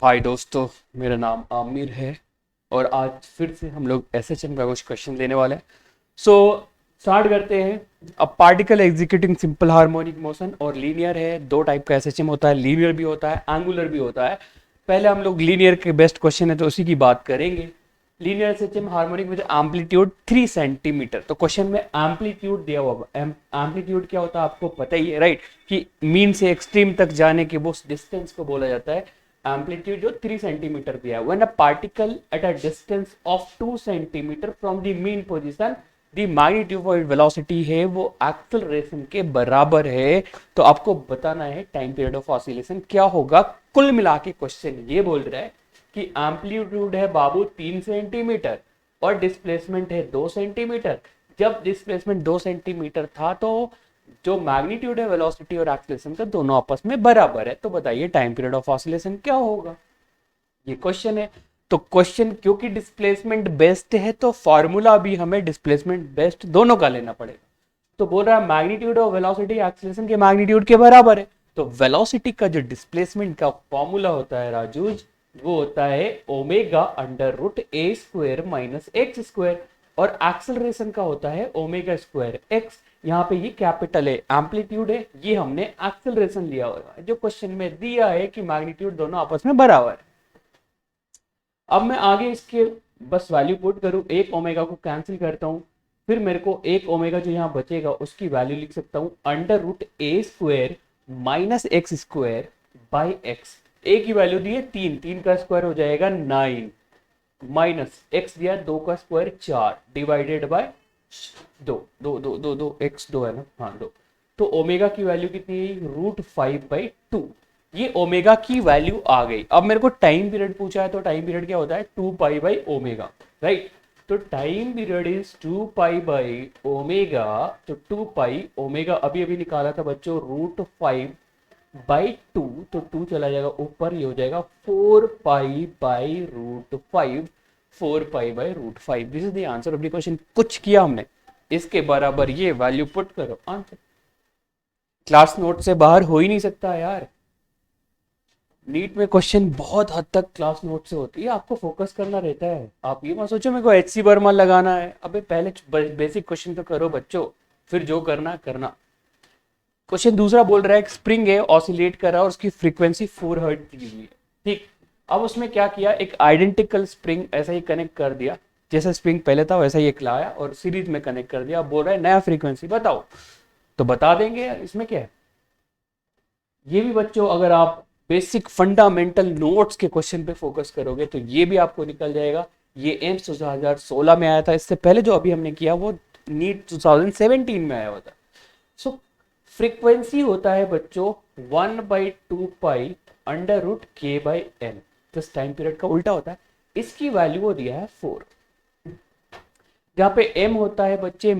हाय दोस्तों, मेरा नाम आमिर है और आज फिर से हम लोग एसएचएम का कुछ क्वेश्चन लेने वाले हैं। सो स्टार्ट करते हैं। अब particle executing simple harmonic motion और लीनियर है। दो टाइप का एसएचएम होता है, लीनियर भी होता है, एंगुलर भी होता है। पहले हम लोग लीनियर के बेस्ट क्वेश्चन है तो उसी की बात करेंगे। Linear SHM harmonic with amplitude 3 centimetre. तो क्वेश्चन में एम्पलीट्यूड दिया हुआ, एम्पलीट्यूड क्या होता है आपको पता ही है, राइट? कि मीन से एक्सट्रीम तक जाने के वो डिस्टेंस को बोला जाता है एम्पलीट्यूड, जो 3 सेंटीमीटर दिया है। When a particle at a distance of 2 centimetre from the mean position, the magnitude of velocity है वो एक्सेलरेशन के बराबर है। तो आपको बताना है टाइम पीरियड ऑफ ऑसिलेशन क्या होगा। कुल मिला के क्वेश्चन ये बोल रहा है कि एम्पलीट्यूड है बाबू 3 सेंटीमीटर और डिस्प्लेसमेंट है 2 सेंटीमीटर। जब डिस्प्लेसमेंट 2 सेंटीमीटर था तो जो मैग्नीट्यूड है वेलोसिटी और एक्सेलरेशन का दोनों आपस में बराबर है। तो बताइए टाइम पीरियड ऑफ ऑसिलेशन क्या होगा, ये क्वेश्चन है। तो क्वेश्चन क्योंकि डिस्प्लेसमेंट बेस्ट है तो फॉर्मूला भी हमें डिस्प्लेसमेंट बेस्ट दोनों का लेना पड़ेगा। तो बोल रहा है मैग्नीट्यूड और वेलोसिटी एक्सेलरेशन के मैग्नीट्यूड के बराबर है। तो वेलोसिटी का जो डिस्प्लेसमेंट का फॉर्मूला होता है राजूज, वो होता है omega under root a square minus x square, और एक्सेलरेशन का होता है ओमेगा स्क्वायर एक्स। यहाँ पे ये कैपिटल है, एम्पलीट्यूड है, ये हमने एक्सेलरेशन लिया हुआ है। जो क्वेश्चन में दिया है कि मैग्नीट्यूड दोनों आपस में बराबर है। अब मैं आगे इसके बस वैल्यू पुट करूं, एक ओमेगा को कैंसिल करता हूं, फिर मेरे को एक ओमेगा जो यहाँ बचेगा उसकी वैल्यू लिख सकता हूं under root a square minus x square by x. A की वैल्यू दी है 3, 3 का स्क्वायर हो जाएगा 9, माइनस एक्स दिया 2 का स्क्वायर 4 डिवाइडेड बाय 2 एक्स 2 है ना, हाँ 2। तो ओमेगा की वैल्यू कितनी है, √5/2। ये ओमेगा की वैल्यू आ गई। अब मेरे को टाइम पीरियड पूछा है तो टाइम पीरियड क्या होता है 2π/ओमेगा, राइट? तो टाइम पीरियड इज 2π/ओमेगा। तो 2π ओमेगा अभी अभी निकाला था बच्चों √5/2, तो 2 चला जाएगा ऊपर, ये हो जाएगा 4π/√5, 4π/√5। This is the answer of the question. कुछ किया हमने, इसके बराबर ये वैल्यू पुट करो, आंसर। क्लास नोट से बाहर हो ही नहीं सकता यार। नीट में क्वेश्चन बहुत हद तक क्लास नोट से होती है, आपको फोकस करना रहता है। आप ये मत सोचो मेरे को एचसी वर्मा लगाना है। अबे पहले बेसिक क्वेश्चन तो करो बच्चों, फिर जो करना करना। क्वेश्चन दूसरा बोल रहा है एक स्प्रिंग है, ऑसिलेट कर रहा है और उसकी फ्रीक्वेंसी 4 हर्ट्ज दी हुई है, ठीक। अब उसमें क्या किया, एक आइडेंटिकल स्प्रिंग ऐसा ही कनेक्ट कर दिया, जैसा स्प्रिंग पहले था वैसा ही एक लाया और सीरीज में कनेक्ट कर दिया। अब बोल रहा है नया फ्रीक्वेंसी बताओ। तो बता देंगे यार, इसमें क्या है। ये भी बच्चों अगर आप बेसिक फंडामेंटल नोट्स के क्वेश्चन पे फोकस करोगे तो ये भी आपको निकल जाएगा। ये एम्स 2016 में आया था, इससे पहले जो अभी हमने किया वो नीट 2017 में आया हुआ था। सो फ्रीक्वेंसी होता है बच्चों 1/2π under root k/n, plus time period का उल्टा होता है। इसकी वैल्यू वो दिया है 4, जहां पे m होता है बच्चे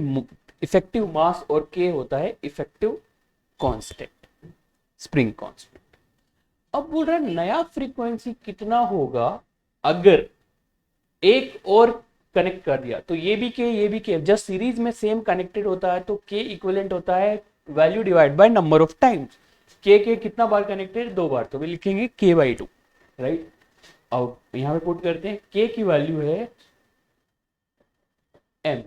इफेक्टिव मास और k होता है इफेक्टिव कांस्टेंट, स्प्रिंग कांस्टेंट। अब बोल रहा है नया फ्रीक्वेंसी कितना होगा अगर एक और कनेक्ट कर दिया। तो ये भी के जस्ट सीरीज में सेम कनेक्टेड होता है तो के इक्विवेलेंट होता है value divide by number of times. के कितना बार कनेक्टेड, 2 बार, तो भी लिखेंगे k/2, राइट। अब यहां पे पुट करते हैं के की वैल्यू है m,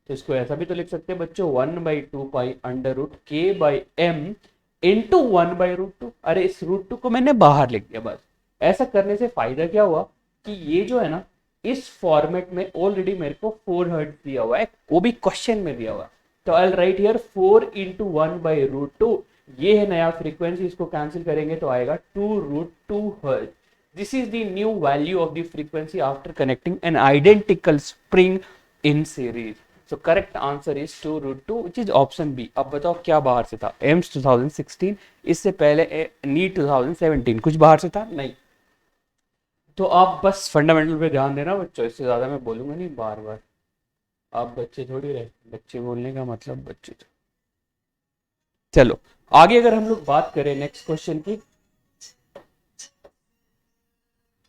तो इसको ऐसा भी तो लिख सकते हैं बच्चों 1/2π अंडर रूट k/m इंटू 1/√2। अरे इस √2 को मैंने बाहर लिख दिया बस। ऐसा करने से फायदा क्या हुआ कि ये जो है ना, इस फॉर्मेट में ऑलरेडी मेरे को 4 हर्ट्ज दिया हुआ है, वो भी क्वेश्चन में दिया हुआ है। तो आई राइट हियर 4 इंटू 1/√2, ये है नया फ्रीक्वेंसी। इसको कैंसिल करेंगे तो आएगा 2√2 hertz. This is the new value of the frequency after connecting an identical spring in series. So correct answer is 2√2 which is option B। अब बताओ क्या बाहर से था, एम्स 2016, इससे पहले नीट 2017, कुछ बाहर से था नहीं। तो आप बस फंडामेंटल पे ध्यान देना बच्चों, इससे ज्यादा मैं बोलूंगा नहीं बार बार। आप बच्चे थोड़ी रहे, बच्चे बोलने का मतलब बच्चे। चलो आगे अगर हम लोग बात करें नेक्स्ट क्वेश्चन की,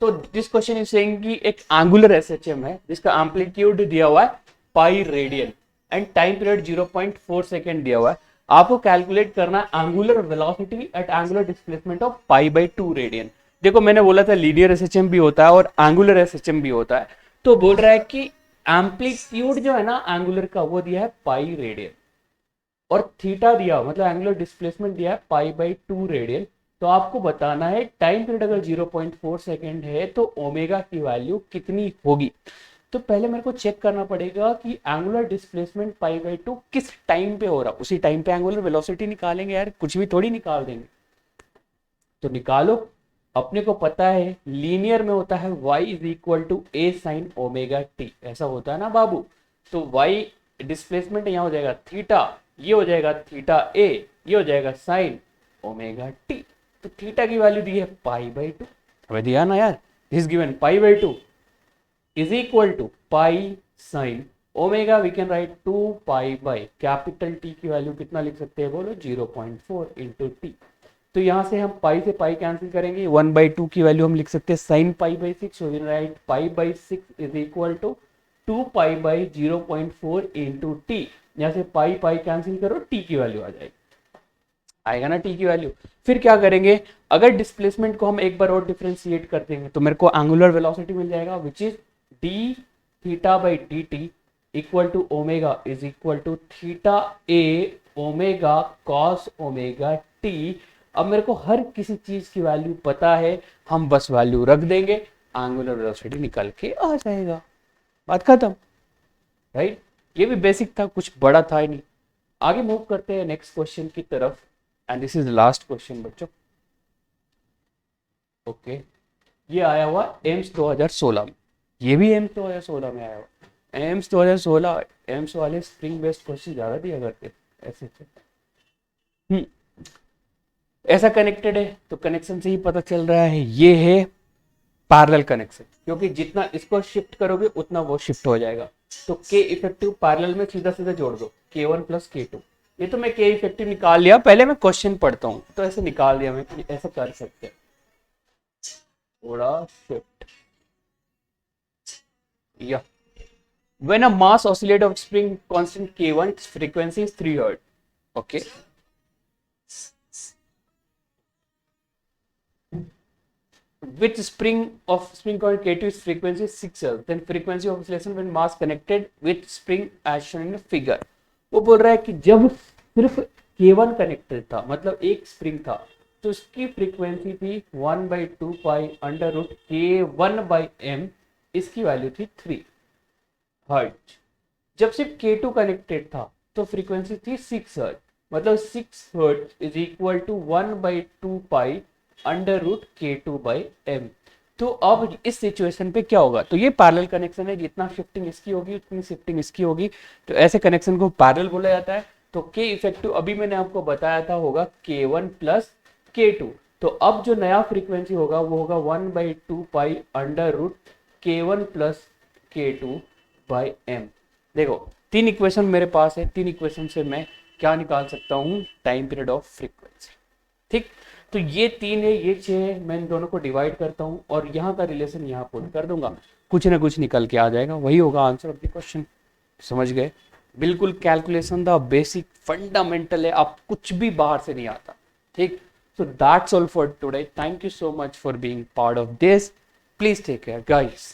तो दिस क्वेश्चन इज सेइंग कि एक एंगुलर एसएचएम है जिसका एम्पलीट्यूड दिया हुआ है pi radian and time period 0.4 second दिया हुआ है। आपको कैलकुलेट करना है angular velocity at angular displacement of π/2 radian. देखो मैंने बोला था लीनियर एसएचएम भी होता है और एंगुलर एसएचएम भी होता है। तो बोल रहा है कि एम्पलीट्यूड जो है ना एंगुलर का वो दिया है पाई रेडियन, और थीटा दिया मतलब एंगुलर डिस्प्लेसमेंट दिया है पाई बाई 2 रेडियन। तो आपको बताना है टाइम पीरियड अगर 0.4 सेकेंड है तो ओमेगा की वैल्यू कितनी होगी। तो पहले मेरे को चेक करना पड़ेगा कि एंगुलर डिस्प्लेसमेंट पाई बाई 2 किस टाइम पे हो रहा, उसी टाइम पे एंगुलर वेलोसिटी निकालेंगे यार, कुछ भी थोड़ी निकाल देंगे। तो निकालो, अपने को पता है लीनियर में होता है y is equal to A sine omega t, ऐसा होता है ना बाबू। तो y डिस्प्लेसमेंट यहाँ हो जाएगा थीटा, ये हो जाएगा थीटा ए, ये हो जाएगा साइन ओमेगा टी। तो थीटा की वैल्यू दी है पाई बाई 2, हमें दिया ना यार, this given pi by 2 is equal to pi sine omega, we can write 2 pi by capital T की वैल्यू कितना लिख सकते हैं बोलो, 0.4 इंटू टी। तो यहाँ से हम पाई से पाई कैंसिल करेंगे, 1/2 की वैल्यू हम लिख सकते हैं sine pi by 6, so we write pi by 6 is equal to 2 pi by 0.4 into t. यहाँ से पाई पाई कैंसिल करो, टी की वैल्यू आ जाएगी, आएगा ना टी की वैल्यू। फिर क्या करेंगे, अगर डिस्प्लेसमेंट को हम एक बार और डिफरेंशिएट कर देंगे तो मेरे को एंगुलर वेलोसिटी मिल जाएगा which is d theta by d t equal to omega is equal to theta A omega cos omega t. अब मेरे को हर किसी चीज की वैल्यू पता है, हम बस वैल्यू रख देंगे, एंगुलर वेलोसिटी निकल के आ जाएगा, बात खत्म, राइट। ये भी बेसिक था, कुछ बड़ा था ही नहीं। आगे मूव करते हैं नेक्स्ट क्वेश्चन की तरफ, and this is last question बच्चों। ओके, ये आया हुआ एम्स 2016 में, ये भी एम्स 2016 में आया हुआ। एम्स 2016 एम्स वाले स्प्रिंग बेस्ड क्वेश्चन ज्यादा दिया करते ऐसे। ऐसा कनेक्टेड है तो कनेक्शन से ही पता चल रहा है ये है पैरेलल कनेक्शन, क्योंकि जितना इसको शिफ्ट करोगे उतना वो शिफ्ट हो जाएगा। तो के इफेक्टिव पैरेलल में सीधा सीधा जोड़ दो K1 प्लस K2। ये तो मैं के इफेक्टिव निकाल लिया, पहले मैं क्वेश्चन पढ़ता हूँ तो ऐसे निकाल दिया मैं कि ऐसा कर सकते हैं, थोड़ा शिफ्ट या when a mass oscillate of spring constant K1 its frequency is 3 Hz. Okay, which spring of spring coil K2 is frequency 6 Hz, then frequency of oscillation when mass connected with spring as shown in the figure। वो बोल रहा है कि जब सिर्फ K1 connected था, मतलब एक स्प्रिंग था, तो उसकी फ्रीक्वेंसी थी 1/2 पाई अंडर रूट K1/m, इसकी वैल्यू थी 3 हर्ट्ज। जब सिर्फ K2 कनेक्टेड था तो फ्रीक्वेंसी थी 6 हर्ट्ज, मतलब 6 hertz is equal to 1/2 pi under root K2/m। तो अब इस सिचुएशन पे क्या होगा, तो ये पैरेलल कनेक्शन है, जितना शिफ्टिंग इसकी होगी उतनी शिफ्टिंग इसकी होगी, तो ऐसे कनेक्शन को पैरेलल बोला जाता है। तो K इफेक्टिव अभी मैंने आपको बताया था होगा K1 प्लस K2। तो अब जो नया फ्रीक्वेंसी होगा वो होगा 1/2 pi under root K1 plus K2/m। देखो 3 इक्वेशन मेरे पास है, 3 इक्वेशन से मैं क्या निकाल सकता हूँ, टाइम पीरियड ऑफ फ्रीक्वेंसी। ठीक, तो ये 3 है, ये 6 है, मैं इन दोनों को डिवाइड करता हूँ और यहाँ का रिलेशन यहाँ पुट कर दूंगा, कुछ ना कुछ निकल के आ जाएगा, वही होगा आंसर ऑफ द क्वेश्चन। समझ गए, बिल्कुल कैलकुलेशन द बेसिक फंडामेंटल है, आप कुछ भी बाहर से नहीं आता। ठीक, so that's all for today, thank you so much for being part of this, please take care guys।